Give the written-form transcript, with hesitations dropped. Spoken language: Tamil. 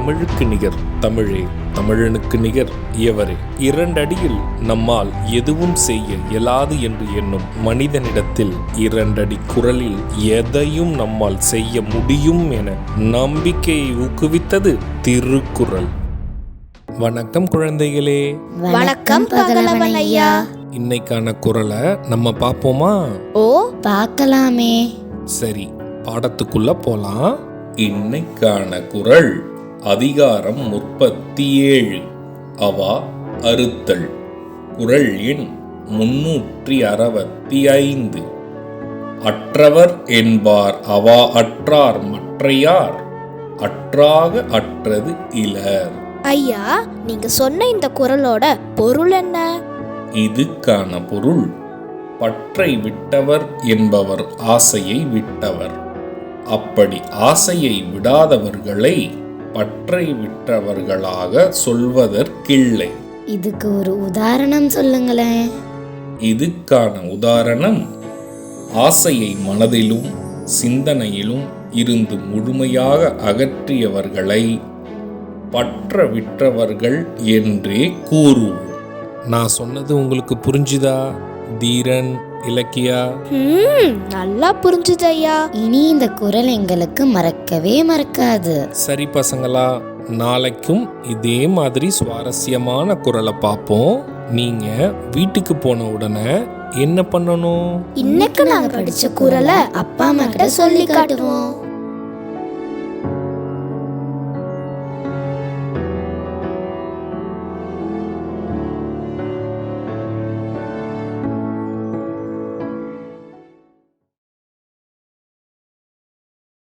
தமிழுக்கு நிகர் தமிழே, தமிழனுக்கு நிகர் எவரே. 2 அடியில் நம்மால் எதுவும் செய்ய இயலாது என்று எண்ணும் மனிதனிடத்தில் 2 அடி குரலில் எதையும் நம்மால் செய்ய முடியும் என நம்பிக்கையை ஊக்குவித்தது திருக்குறள். வணக்கம் குழந்தைகளே. வணக்கம் பகலவன் ஐயா. இன்னைக்கான குறளை நம்ம பார்ப்போமா? ஓ, பார்க்கலாமே. சரி, பாடத்துக்குள்ள போலாம். இன்னைக்கான குறள் அதிகாரம் 37, அவா அறுத்தல். குறள் எண் 365. அற்றவர் என்பார் அவா அற்றார் மற்றையார், அற்றாக அற்றது இலர். ஐயா, நீங்க சொன்ன இந்த குறளோட பொருள் என்ன? இதுக்கான பொருள், பற்றை விட்டவர் என்பவர் ஆசையை விட்டவர். அப்படி ஆசையை விடாதவர்களை பற்றை விட்டவர்களாக சொல்வதற்கில்லை. இதுக்கு ஒரு உதாரணம் சொல்லுங்களேன். இதுக்கான உதாரணம், ஆசையை மனதிலும் சிந்தனையிலும் இருந்து முழுமையாக அகற்றியவர்களை பற்ற விட்டவர்கள் என்றே கூறுவோம். நான் சொன்னது உங்களுக்கு புரிஞ்சுதா தீரன், இலக்கியா? நல்லா புரிஞ்சுது ஐயா. இனி இந்த குறள் எங்களுக்கு மறக்கவே மறக்காது. சரி பசங்களா, நாளைக்கும் இதே மாதிரி சுவாரஸ்யமான குறளை பார்ப்போம். நீங்க வீட்டுக்கு போன உடனே என்ன பண்ணணும்? இன்னைக்கு நாங்க படிச்ச குறளை அப்பா அம்மா கிட்ட சொல்லி காட்டுவோம்.